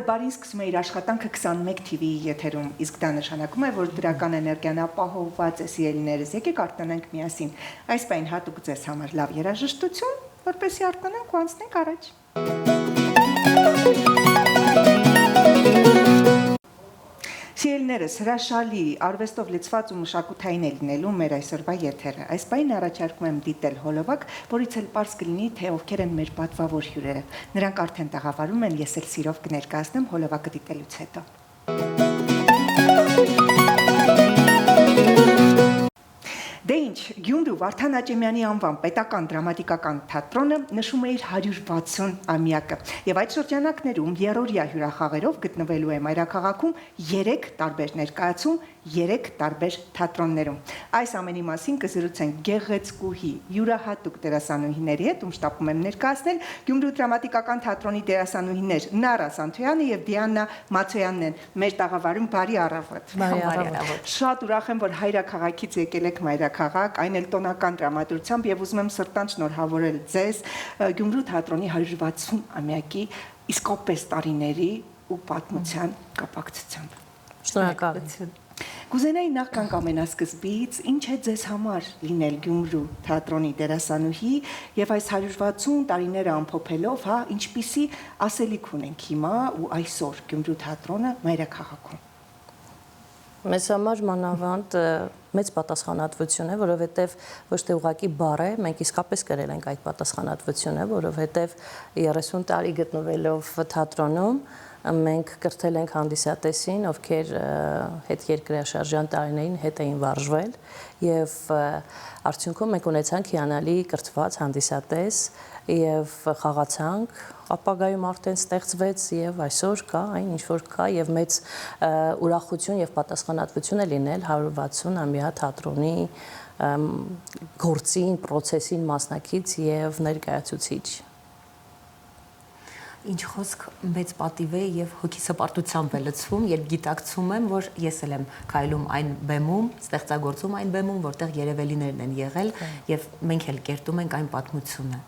Նոր բարին սկսում է իր աշխատանքը 21 TV-ի եթերում, իսկ դա նշանակում է, որ դրական էներգիան ապահովված է սիրելիներս։ Եկեք արտանանք միասին այս պայն հատուկ ձեզ համար լավ երաժշտություն, որպեսզի արտանանք ու անցնենք առաջ։ Սիրելիներս, հրաշալի, արվեստով լցված ու մշակութային է լինելու մեր այսօրվա եթերը։ Այս պայն առաջարկում եմ դիտել հոլովակ, որից էլ պարզ կլինի, թե ովքեր են մեր պատվավոր հյուրերը։ Նրանք արդեն տաղավարում են, ես էլ սիրով կներկայացնեմ հոլովակը դիտելուց հետո։ Դե ինչ, Գյումրու Վարդան Աճեմյանի անվան պետական դրամատիկական թատրոնը նշում է իր 160-ամյակը եւ այդ շրջանակներում երրորդյա հյուրախաղերով գտնվելու է մայրաքաղաքում 3 տարբեր ներկայացում 3 տարբեր թատրոններում։ Այս ամենի մասին կզրուցենք գեղեցկուհի յուրահատուկ դերասանուհիների հետ, ում շտապում եմ ներկայացնել Գյումրու դրամատիկական թատրոնի դերասանուհիներ Նարա Սանթոյանը եւ Դիանա Մացոյանն են։ Մեր տաղավարում բարի առավոտ։ Շատ ուրախ եմ, որ հայրաքաղաքից եկել եք մայրաքաղաք, այն էլ տոնական դրամատուրգությամբ եւ ուզում եմ սրտանց շնորհավորել ձեզ Գյումրու թատրոնի 160-ամյակի իսկապես տարիների ու պատմության կապակցությամբ։ Շնորհակալություն։ Կուզենայի նախքան ամենասկզբից, ինչ է ձեզ համար լինել Գյումրու թատրոնի դերասանուհի եւ այս 160 տարիները ամփոփելով, հա, ինչպիսի ասելիք ունենք հիմա ու այսօր Գյումրու թատրոնը մայրաքաղաքում։ Մեզ համար մանավանդ մեծ պատասխանատվություն է, որովհետև ոչ թե ուղղակի բառ է, մենք իսկապես կրել ենք այդ պատասխանատվությունը, որովհետև 30 տարի գտնվելով թատրոնում մենք կրթել ենք հանդիսատեսին, ովքեր հետ երկրաշարժյան տարիներին հետ էին վարժվել եւ արդյունքում մենք ունեցանք հիանալի կրթված հանդիսատես եւ խաղացանք, ապագայում արդեն ստեղծվեց եւ այսօր կա այն ինչ որ կա եւ մեծ ուրախություն եւ պատասխանատվություն է լինել 160-ամյա թատրոնի գործին, process-ին մասնակից եւ ներկայացուցիչ։ Ինչ խոսք մեծ պատիվ է եւ հոգիսապարտությամբ է լցվում, երբ գիտակցում եմ, որ ես էլ եմ քայլում այն բեմում, ստեղծագործում այն բեմում, որտեղ երևելիներն են եղել եւ մենք էլ կերտում ենք այն պատմությունը։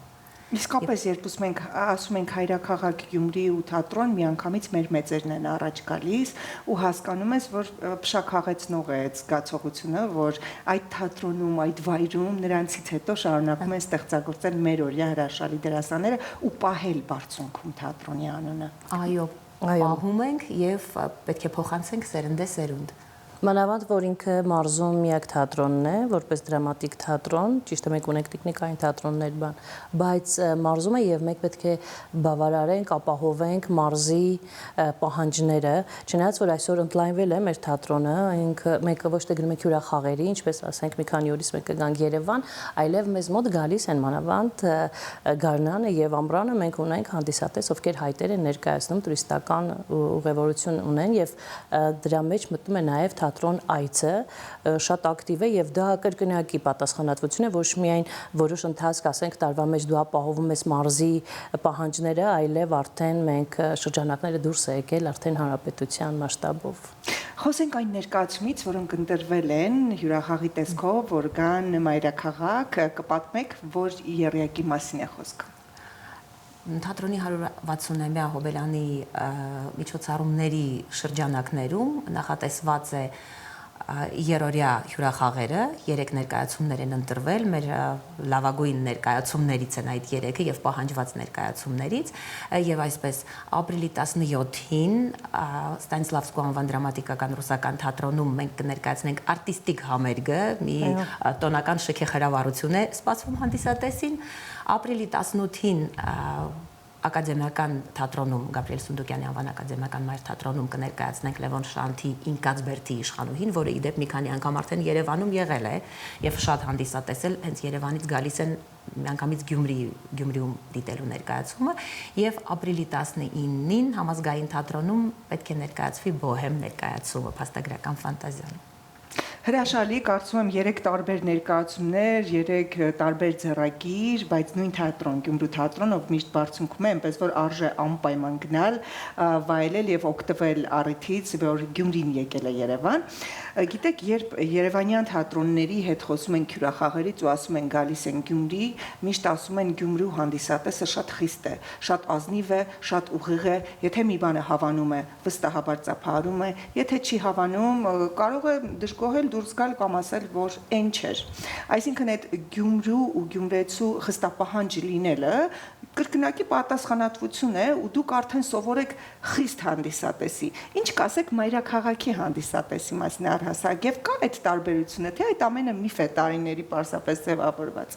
Իսկապես, երբ ասում ենք հայրաքաղաք Գյումրի ու թատրոն, միանգամից մեր մեծերն են առաջ գալիս ու հասկանում ես, որ փշաքաղեցնող է այդ զգացողությունը, որ այդ թատրոնում, այդ վայրում նրանցից հետո շարունակում են ստեղծագործել մեր օրյա հրաշալի դերասանները ու պահել բարձունքում թատրոնի անունը։ Այո, պահում ենք եւ պետք է փոխանցենք սերնդե սերունդ։ Մանավանդ, որ ինքը մարզում միակ թատրոնն է, որպես դրամատիկ թատրոն, ճիշտ է մենք ունենք տեխնիկային թատրոններ, բայց մարզում է եւ մենք պետք է բավարարենք, ապահովենք մարզի պահանջները, չնայած որ այսօր ընդլայնվել է մեր թատրոնը, մենք ոչ թե գնում ենք հյուրախաղերի, ինչպես ասենք մի քանի օրից մենք կգանք Երևան, այլև մեզ մոտ գալիս են մանավանդ Գարնանը եւ Ամռանը, մենք ունենք հանդիսատես, ովքեր հայտեր են ներկայացնում տուրիստական ուղևորություն ունեն եւ դրա մեջ մտնում է նաեւ թատրոն այցը շատ ակտիվ է եւ դա կրկնակի պատասխանատվություն է, ոչ միայն որոշ ընթացք, ասենք տարվա մեջ դու ապահովում ես մարզի պահանջները, այլև արդեն մենք շրջանակները դուրս է եկել արդեն հանրապետության մասշտաբով։ Խոսենք այն ներկայացումից, որոնք ընտրվել են հյուրախաղի տեսքով, որ կան մայրաքաղաք, կպատմեք, որ եռյակի մասին է խոսքը։ Թատրոնի 160-ամյա Հոբելյանի միջոցառումների շրջանակներում նախատեսված է երրորդյա հյուրախաղերը, 3 ներկայացումներ են ընտրվել, մեր լավագույն ներկայացումներից են այդ 3-ը եւ պահանջված ներկայացումներից եւ այսպես ապրիլի 17-ին Ստանիսլավսկու անվան դրամատիկական ռուսական թատրոնում մենք կներկայացնենք արտիստիկ համերգը, մի տոնական շքեխրավառություն է սպասվում հանդիսատեսին, ապրիլի 18-ին Ակադեմիական թատրոնում Գաբրիել Սունդուկյանի անվան ակադեմիական մայր թատրոնում կներկայացնենք Լևոն Շանթի Ինկացբերդի իշխանուհին, որը իդեպ մի քանի անգամ արդեն Երևանում եղել է եւ շատ հանդիսատեսել, հենց Երևանից գալիս են միանգամից Գյումրիում դիտելու ներկայացումը եւ ապրիլի 19-ին Համազգային թատրոնում պետք է ներկայացվի Բոհեմ ներկայացումը, փաստագրական ֆանտազիան։ Հրաշալի, կարծում եմ 3 տարբեր ներկայացումներ, 3 տարբեր ձեռագիր, բայց նույն թատրոն, Գյումրու թատրոն, ով միշտ բարձունքում է, այնպես որ արժե անպայման գնալ, վայելել եւ օգտվել առիթից, որ Գյումրին եկել է Երևան։ Գիտեք, երբ երևանյան թատրոնների հետ խոսում են քյուրախաղերից ու ասում են գալիս են Գյումրի, միշտ ասում են Գյումրու հանդիսատեսը շատ խիստ է, շատ ազնիվ է, շատ ուղիղ է, եթե մի բանը հավանում է, վստահաբար ծափահարում է, եթե չի հավանում, կարող է դժգոհել դուրս գալ կամ ասել, որ այն չէր։ Այսինքն այդ Գյումրու ու գյումրեցու խստապահանջ լինելը կրկնակի պատասխանատվություն է ու դուք արդեն սովորեք խիստ հանդիսատեսի։ Ինչ կասեք մայրաքաղաքի հանդիսատեսի մասին առհասարակ եւ կա այդ տարբերությունը, թե այդ ամենը միֆ է տարիների պարզապես ձևավորված։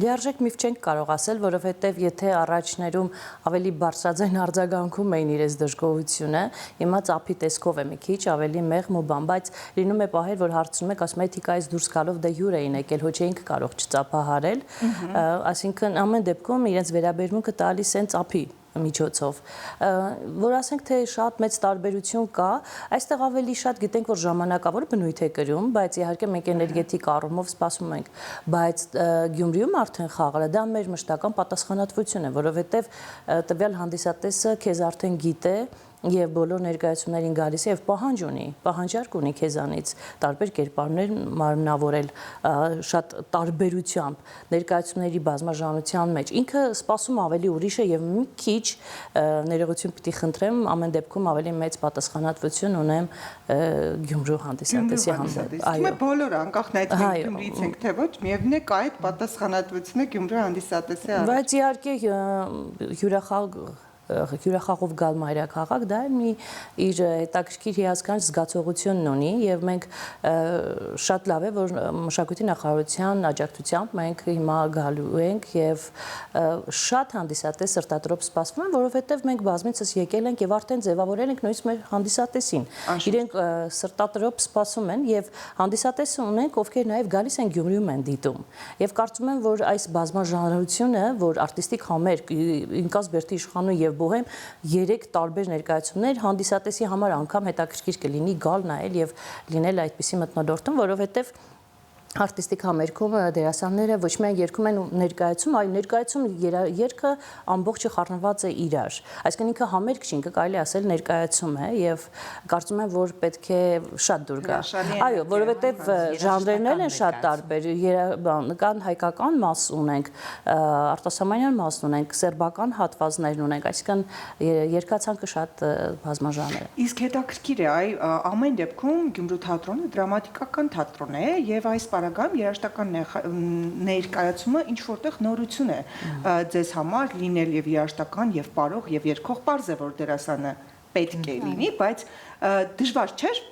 Լիարժեք միֆ չենք կարող ասել, որովհետև եթե առաջներում ավելի բարձրաձայն արձագանքում էին իրենց դժգոհությունը, հիմա ծափի տեսքով է մի քիչ ավելի մեղմ ու բան, բայց լինում է պահեր, որ հարցնում եք, ասում եք թիկայից դուրս գալով դե յուր էին եկել, ոչ էինք կարող չծափահարել, այսինքն ամեն դեպքում իրենց վերաբերմունքը տալիս են ծափի միջոցով, որ ասենք թե շատ մեծ տարբերություն կա, այստեղ ավելի շատ գիտենք, որ ժամանակավոր բնույթ է կրում, բայց իհարկե մենք էներգետիկ առումով սպասում ենք, բայց Գյումրիում արդեն խաղը դա մեր մշտական պատասխանատվություն է, որովհետև տվյալ հանդիսատեսը քեզ արդեն գիտե եւ բոլոր ներկայացումներին գալիս է եւ պահանջարկ ունի քեզանից տարբեր կերպարներ մարմնավորել շատ տարբերությամբ ներկայացումների բազմաժանության մեջ ինքը սպասում ավելի ուրիշ է եւ մի քիչ ներողություն պիտի խնդրեմ ամեն դեպքում ավելի մեծ պատասխանատվություն ունեմ Գյումրու հանդիսատեսի հանդեպ այո բոլոր անկախ նայած Գյումրիից ենք թե ոչ միևնույն է կա այդ պատասխանատվությունը Գյումրու հանդիսատեսի առաջ բայց իհարկե հյուրախաղով գալ մայրաքաղաք դա մի իր հետաքրքիր հիասքանչ զգացողությունն ունի եւ մենք շատ լավ է որ մշակույթի նախարարության աջակցությամբ մենք հիմա գալու ենք եւ շատ հանդիսատես սրտադրոպ սպասվում են որովհետեւ մենք բազմիցս եկել ենք եւ արդեն ձևավորել ենք նույնիսկ մեր հանդիսատեսին իրենք սրտադրոպ սպասում են եւ հանդիսատեսը ունենք ովքեր նաեւ գալիս են Գյումրիում են դիտում եւ կարծում եմ որ այս բազմաժանրությունը որ արտիստիկ համերգ ինկաս Բերդի իշխանու եւ Բոհեմ 3 տարբեր ներկայացումներ հանդիսատեսի համար անգամ հետաքրքիր կլինի գալ նայել եւ լինել այդպիսի մթնոլորտում, որովհետեւ արտիստիկ համերգում դերասանները ոչ միայն երգում են ներկայացում, այլ ներկայացում երգը ամբողջը խառնված է իրար։ Այսինքն ինքը համերգ չի, ինքը կարելի ասել ներկայացում է եւ կարծում եմ որ պետք է շատ դուր գա։ Այո, որովհետեւ ժանրերն են շատ տարբեր, կան հայկական մաս ունենք, արտասահմանյան մաս ունենք, սերբական հատվածներ ունենք, այսինքն երգացանկը շատ բազմաժանր է։ Իսկ հետաքրքիր է, ամեն դեպքում Գյումրու թատրոնը դրամատիկական թատրոն է եւ այս Պարագայում երաժշտական ներկայացումը ինչ որտեղ նորություն է ձեզ համար լինել եւ երաժշտական եւ պարող եւ երգող պարզ է որ դերասանը պետք է լինի, բայց դժվար չէր,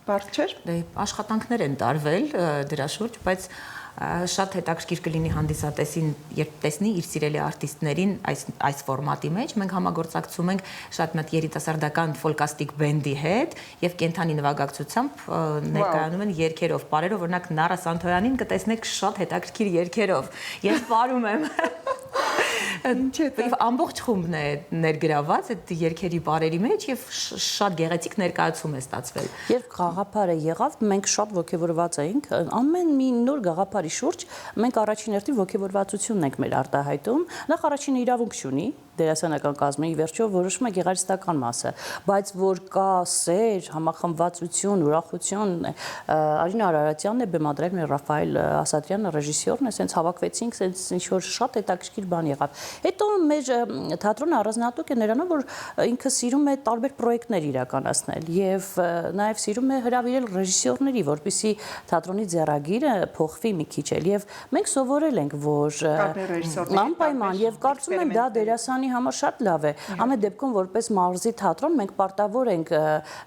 բարդ չէր։ Դե աշխատանքներ են տարվել դրա շուրջ, բայց շատ հետաքրքիր կլինի հանդիսատեսին, երբ տեսնի իր սիրելի արտիստներին այս ֆորմատի մեջ, մենք համագործակցում ենք շատ մեծ երիտասարդական ֆոլկաստիկ բենդի հետ եւ կենթանի նվագակցությամբ ներկայանում են երգերով, պարերով, օրինակ Նարա Սանթոյանին կտեսնեք շատ հետաքրքիր երգերով։ Ես պարում եմ։ Եվ ամբողջ խումբն է ներգրաված այդ երգերի բարերի մեջ եւ շատ գեղեցիկ ներկայացում է ստացվել։ Երբ գաղափարը եղավ, մենք շատ ողջավորված էինք։ Ամեն մի նոր գաղափարի շուրջ մենք առաջին հերթին ողջավորվածությունն ենք մեր արտահայտում։ Նախ առաջին իրավունք չունի դերասանական կազմի վերջով որոշում է գեղարվեստական մասը, բայց որ կա սեր, համախմբվածություն, ուրախություն, Արինա Արարատյանն է բեմադրել, մեր Ռաֆայել Ասատրյանը ռեժիսորն է, ասենց հավաքվեցինք, ասենց ինչ որ շատ հետաքրքիր բան եղավ։ Հետո մեր թատրոնը առանձնահատուկ է նրանով, որ ինքը սիրում է տարբեր պրոյեկտներ իրականացնել եւ նաեւ սիրում է հրավիրել ռեժիսորների, որպեսզի թատրոնի ձեռագիրը փոխվի մի քիչ էլ եւ մենք սովորել ենք, որ անպայման եւ կարծում եմ դա դերասանի համար շատ լավ է։ Ամեն դեպքում որպես մարզի թատրոն մենք պարտավոր ենք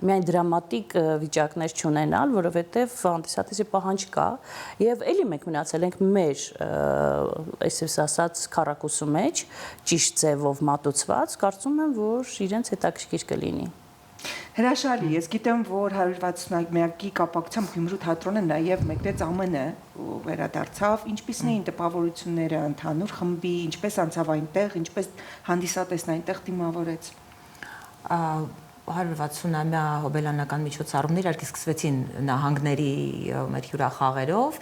միայն դրամատիկ վիճակներ չունենալ, որովհետև հանդիսատեսի պահանջ կա եւ էլի մենք մնացել ենք մեր այսպես ասած քառակուսու մեջ, ճիշտ ձևով մատուցված, կարծում եմ, որ իրենց հետաքրքիր կլինի։ Հրաշալի, ես գիտեմ, որ 161-ի կապակցությամբ Գյումրու թատրոնը նաև մեկնեց ԱՄՆ վերադարձավ, ինչպիսին էին տպավորությունները ընդհանուր խմբի, ինչպես անցավ այնտեղ, ինչպես հանդիսատեսն այնտեղ դիմավորեց։ 160-ամյա հոբելյանական միջոցառումներ իհարկե սկսվեցին նահանգների մեր հյուրախաղերով,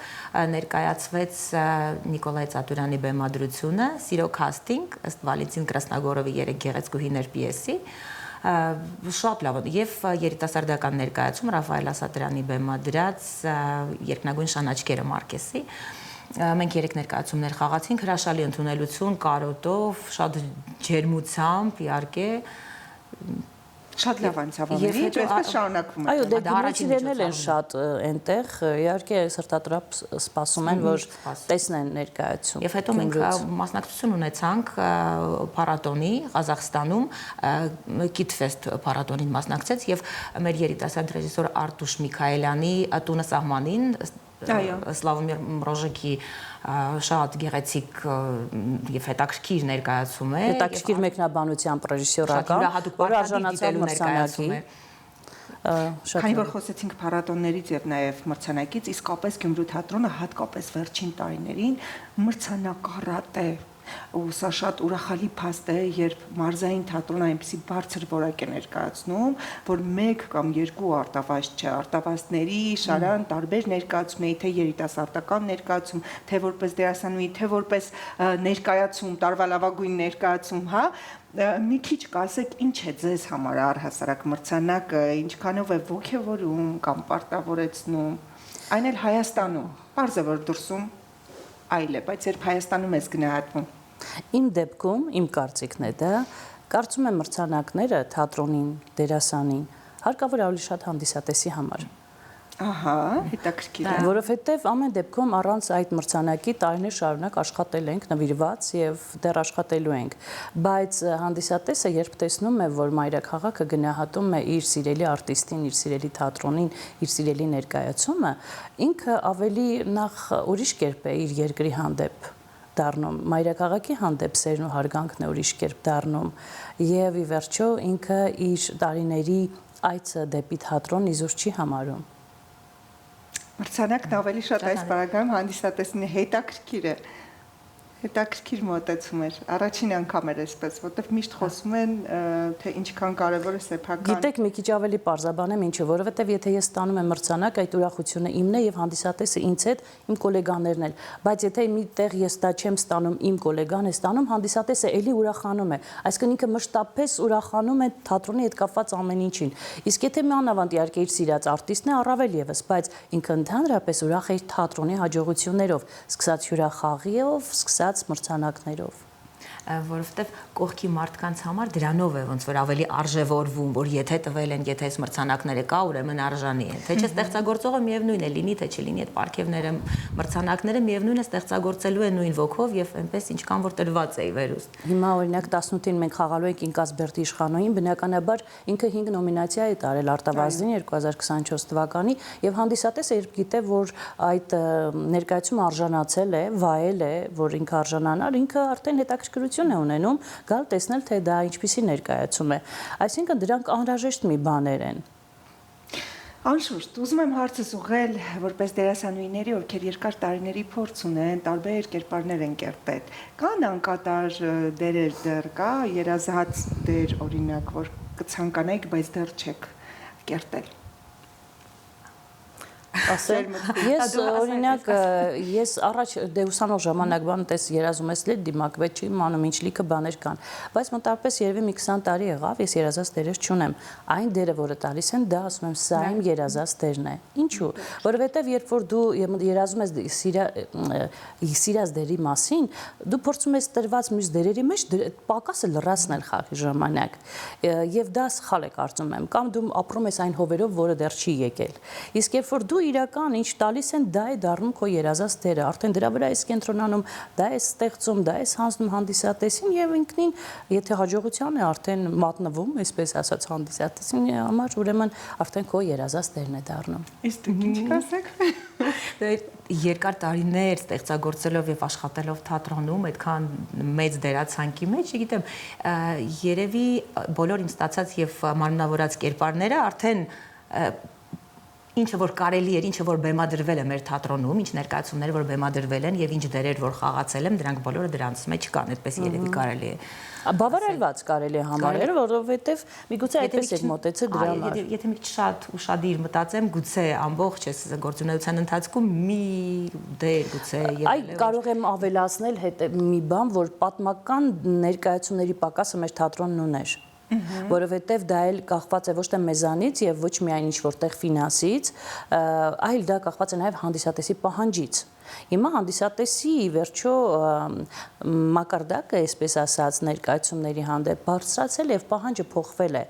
ներկայացվեց Նիկոլայ Ծատուրյանի բեմադրությունը, Սիրո քաստինգ, ըստ Վալենտին Կրասնագորովի 3 գեղեցկուհիներ պիեսի, շատ լավ եւ երիտասարդական ներկայացում Ռաֆայել Ասատրյանի բեմադրած երկնագույն շանաչկերը Մարկեսի մենք 3 ներկայացումներ խաղացինք հրաշալի ընդունելություն կարոտով շատ ջերմությամբ իհարկե Շատ լավ անցավ ամենը, այսպես շարունակվում է։ Այո, դե գնացիներն են շատ այնտեղ, իհարկե սրտատրապ սպասում են, որ տեսնեն ներկայացում։ Եվ հետո մենք մասնակցություն ունեցանք փառատոնի Ղազախստանում, Kidfest փառատոնին մասնակցեց եւ մեր երիտասարդ ռեժիսոր Արտուշ Միքայելյանի տունը սահմանին Սլավոմիր Մրոժեկի շատ գեղեցիկ եւ հետաքրքիր ներկայացում է հետաքրքիր մեկնաբանությամբ ռեժիսորական որ արժանացավ մրցանակի Քանի որ խոսեցինք փառատոններից եւ նաեւ մրցանակից իսկապես Գյումրու թատրոնը հատկապես վերջին տարիներին մրցանակառատ է ու սա շատ ուրախալի փաստ է, երբ մարզային թատրոնը այնպեսի բարձր որակ է ներկայացնում, որ 1 կամ 2 արտավազդ չէ, արտավազդների շարան տարբեր ներկայացումների, թե երիտասարդական ներկայացում, թե որպես դերասանուհի, թե որպես ներկայացում, տարվա լավագույն ներկայացում, հա, մի քիչ կասեք, ինչ է ձեզ համար առհասարակ մրցանակը, ինչքանով է ոգևորում կամ պարտավորեցնում, այն էլ Հայաստանում, պարզ է որ դուրսում այլ է, բայց երբ Հայաստանում ես գնահատվում Իմ դեպքում, իմ կարծիքն է դա, կարծում եմ մրցանակները թատրոնին, դերասանին, հարկավոր ավելի շատ հանդիսատեսի համար։ Ահա, հետաքրքիր է։ Որովհետև ամեն դեպքում առանց այդ մրցանակի տարիներ շարունակ աշխատել ենք նվիրված եւ դեռ աշխատելու ենք, բայց հանդիսատեսը երբ տեսնում է, որ մայրաքաղաքը գնահատում է իր սիրելի արտիստին, իր սիրելի թատրոնին, իր սիրելի ներկայացումը, ինքը ավելի նախ ուրիշ կերպ է իր երկրի հանդեպ դառնում, մայրաքաղաքի հանդեպ սերն ու հարգանքն է ուրիշ կերպ դառնում եւ ի վերջո ինքը իր տարիների այցը դեպի թատրոն իզուր չի համարում։ Մրցանակն ավելի շատ այս պարագայում հանդիսատեսին հետաքրքիր է, հետաքրքիր մոտեցում էր, առաջին անգամ էր այսպես, որտեղ միշտ խոսում են, թե ինչքան կարևոր է սեփական։ Գիտեք, մի քիչ ավելի պարզաբանեմ ինչը, որովհետև եթե ես ստանում եմ մրցանակ, այդ ուրախությունը իմն է եւ հանդիսատեսը ինձ հետ, իմ գոլեգաներն էլ, բայց եթե միտեղ ես դա չեմ ստանում, իմ գոլեգան է ստանում, հանդիսատեսը էլի ուրախանում է, այսինքն ինքը մշտապես ուրախանում է թատրոնի հետ կապված ամեն ինչին։ Իսկ եթե մանավանդ իհարկե իր սիրած արտիստն է, առավել եւս, բայց ինքը ընդհանրապես ուրախ է իր թատրոնի հաջողություններով, սկսած հյուրախաղիով, սկսած մրցանակներով որովհետև կողքի մարդկանց համար դրանով է ոնց որ ավելի արժևորվում, որ եթե տվել են, եթե այս մրցանակները կա, ուրեմն արժանի են։ Թե չէ ստեղծագործողը միևնույն է, լինի թե չլինի այդ պարգևները, մրցանակները միևնույն է ստեղծագործելու են նույն ոգով եւ այնպես ինչքան որ տրված է ի վերուստ։ Հիմա օրինակ 18-ին մենք խաղալու ենք Ինկասբերդի իշխանուհին, բնականաբար ինքը 5 նոմինացիա է տարել Արտավազդին 2024 թվականի եւ հանդիսատեսը երբ գիտե, որ այդ ներկայացումը արժանացել է, վայել է, որ ինքը արժանանար, ինքը արդեն հետաքրքրություն է ունենում գալ տեսնել, թե դա ինչպիսի ներկայացում է։ Այսինքն դրանք անհրաժեշտ մի բաներ են։ Անշուշտ, ուզում եմ հարցս ուղղել որպես դերասանուհիների, ովքեր երկար տարիների փորձ ունեն, տարբեր կերպարներ են կերտել։ Կան անկատար դերեր դեռ կա, երազած դեր օրինակ, որ կցանկանայիք, բայց դեռ չեք կերտել։ Ասել, ես օրինակ ես առաջ դեուսանող ժամանակ բան տես երազում ես լետ դիմակվեց չի իմանում ինչ լիքը բաներ կան, բայց մոտավորապես երևի մի 20 տարի եղավ, ես երազած դերեր չունեմ, այն դերը, որը տալիս են, դա ասում եմ, սա իմ երազած դերն է։ Ինչու՞, որովհետև երբ որ դու երազում ես սիրած դերի մասին, դու փորձում ես տրված մյուս դերերի մեջ պակասը լրացնել խաղի ժամանակ, եւ դա սխալ է կարծում եմ, կամ դու ապրում ես այն հովերով, որը դեռ չի եկել։ Իսկ երբ որ դու իրական ինչ տալիս են, դա է դառնում քո երազած դերը, արդեն դրա վրա ես կենտրոնանում, դա է ստեղծում, դա է հանձնում հանդիսատեսին եւ ինքնին, եթե հաջողության է արդեն մատնվում, այսպես ասած հանդիսատեսին համար, ուրեմն արդեն քո երազած դերն է դառնում։ Իսկ դուք ինչ կասեք։ Երկար տարիներ ստեղծագործելով եւ աշխատելով թատրոնում, այդքան մեծ դերացանկի մեջ, չգիտեմ, երևի բոլոր իմ ստացած եւ մարմնավորած կերպարները արդեն ինչը որ կարելի էր, ինչը որ բեմադրվել է մեր թատրոնում, ինչ ներկայացումներ որ բեմադրվել են եւ ինչ դերեր որ խաղացել եմ, դրանք բոլորը դրանց մեջ կան, այդպես երևի կարելի է։ Բավարարված կարելի է համարել, որովհետեւ միգուցե այդպես եք մոտեցել դրա համար։ Եթե մի շատ ուշադիր մտածեմ, գուցե ամբողջ այս գործունեության ընթացքում մի դեր գուցե եղել է։ Այ կարող եմ ավելացնել մի բան, որ պատմական ներկայացումների պակասը մեր թատրոնն ուներ։ Որովհետև դա էլ կախված է ոչ թե մեզանից եւ ոչ միայն ինչ որտեղ ֆինանսից, այլ դա կախված է նաեւ հանդիսատեսի պահանջից։ Հիմա հանդիսատեսի վերջո մակարդակը, այսպես ասած, ներկայացումների հանդեպ բարձրացել եւ պահանջը փոխվել է։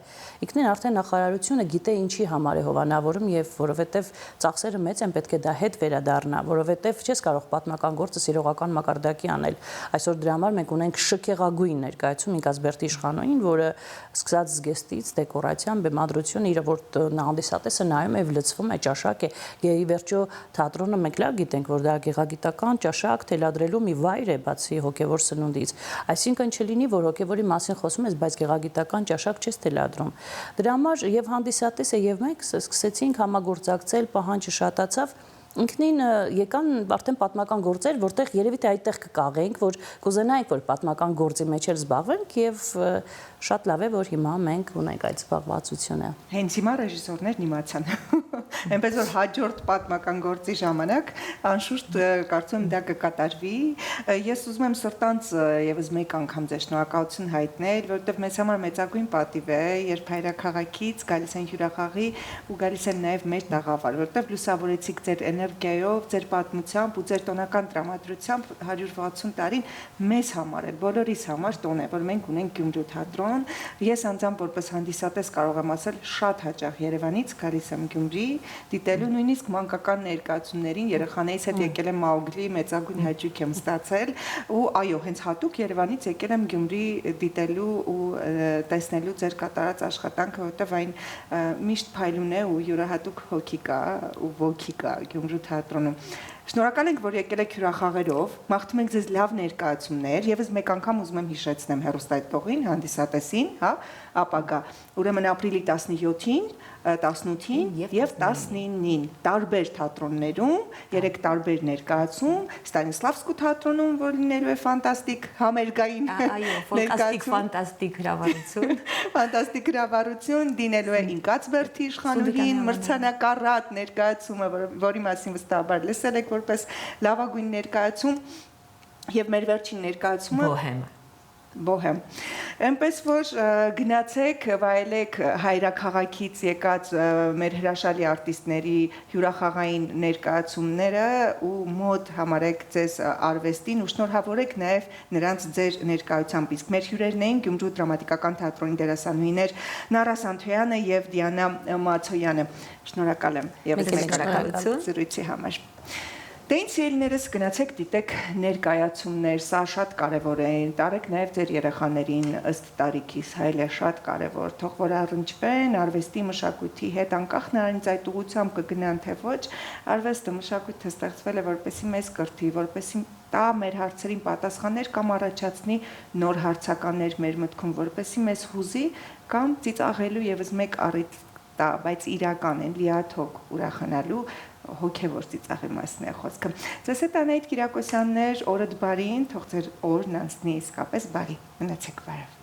Ինքնին արդեն նախարարությունը գիտե ինչի համար է հովանավորում եւ որովհետեւ ծախսերը մեծ են, պետք է դա հետ վերադառնա, որովհետեւ չես կարող պատմական գործը սիրողական մակարդակի անել։ Այսօր դրա համար մենք ունենք շքեղագույն ներկայացում Ինկասբերդի իշխանուհին, որը սկսած զգեստից, դեկորացիան, բեմադրություն, իր որ հանդիսատեսը նայում է եւ լցվում է ճաշակ է։ Եի վերջո թատրոնը մենք լավ գիտենք, որ դա գեղագիտական ճաշակ թելադրելու մի վայր է բացի հոգևոր սնունդից։ Այսինքն չլինի, որ հոգևորի մասին խոսում ես, բայց գեղագիտական ճաշակ չես թելադրում։ Դրա համար եւ հանդիսատեսը եւ մենք սկսեցինք համագործակցել, պահանջը շատացավ։ Ինքնին եկան արդեն պատմական գործեր, որտեղ երևի թե այդտեղ կկաղենք, որ կուզենայինք, որ պատմական գործի մեջ էլ զբաղվենք եւ շատ լավ է, որ հիմա մենք ունենք այդ զբաղվածությունը։ Հենց հիմա ռեժիսորներն իմացան։ Այնպես որ հաջորդ պատմական գործի ժամանակ անշուշտ կարծում եմ դա կկատարվի։ Ես ուզում եմ սրտանց եւս մեկ անգամ ձեր շնորհակալություն հայտնել, որովհետեւ մեզ համար մեծագույն պատիվ է, երբ հայրաքաղաքից գալիս են հյուրախաղի ու գալիս են նաեւ մեր տաղավար, որովհետեւ լուսավորեցիք ձեր էներգիայով, ձեր պատմությամբ ու ձեր տոնական տրամադրությամբ 160 տարին մեզ համար էլ, բոլորիս համար տոն է, որ մենք ունենք Գյումրու թատրոն։ Ես անձամբ որպես հանդիսատես կարող եմ ասել, շատ հաճախ Երևանից գալիս եմ Գյումրի, դիտելու նույնիսկ մանկական ներկայացումներին, երեխաներիս հետ եկել եմ Մաուգլի, մեծագույն հաճույք եմ ստացել ու այո, հենց հատուկ Երևանից եկել եմ Գյումրի դիտելու ու տեսնելու ձեր կատարած աշխատանքը, որովհետև այն միշտ փայլուն է ու յուրահատուկ հոգի կա ու ոգի կա Գյումրու թատրոնում։ Շնորհակալ ենք, որ եկել եք հյուրախաղերով, մաղթում ենք ձեզ լավ ներկայացումներ, եւս մեկ անգամ ուզում եմ հիշեցնեմ հեռուստատողին, հանդիսատեսին, հա, ապագա, ուրեմն ապրիլի 17-ին, 18-ին եւ 19-ին տարբեր թատրոններում, 3 տարբեր ներկայացում, Ստանիսլավսկու թատրոնում, որ լինելու է ֆանտաստիկ համերգային ֆանտաստիկ հրավառություն, ֆանտաստիկ հրավառություն, դինելու է Ինկասբերդի իշխանուհին, մրցանակառատ ներկայացումը, որի մասին վստահաբար լսել եք որպես լավագույն ներկայացում եւ մեր վերջին ներկայացումը Բոհեմ։ Այնպես որ գնացեք, վայելեք հայրաքաղաքից եկած մեր հրաշալի արտիստների հյուրախաղային ներկայացումները ու մոտ համարեք ձեզ արվեստին ու շնորհավորեք նաև նրանց ձեր ներկայությամբ։ Իսկ մեր հյուրերն էին Գյումրու դրամատիկական թատրոնի դերասանուհիներ Նարա Սանթոյանը եւ Դիանա Մացոյանը։ Շնորհակալ եմ եւ շնորհակալություն զրույցի համար։ Դե ինձ ելիներս գնացեք դիտեք ներկայացումներ, սա շատ կարևոր է, տարեք նաև ձեր երեխաներին ըստ տարիքիս, հայել է շատ կարևոր, թող որ առնչվեն արվեստի մշակույթի հետ, անկախ նրանից այդ ուղղությամբ կգնան թե ոչ, արվեստը մշակույթը ստեղծվել է որպեսզի մեզ կրթի, որպեսզի տա մեր հարցերին պատասխաններ կամ առաջացնի նոր հարցականներ մեր մտքում, որպեսզի մեզ հուզի կամ ծիծաղելու եւս մեկ առիթ տա, բայց իրական են, լիաթոք ուրախանալու հոգևոր ծիծաղի մասն է խոսքը։ Ձեզ հետ Անահիտ Կիրակոսյաններ, օրդ բարին, թող ձեր օրն անցնի իսկապես բարի։ Մնացեք բարով։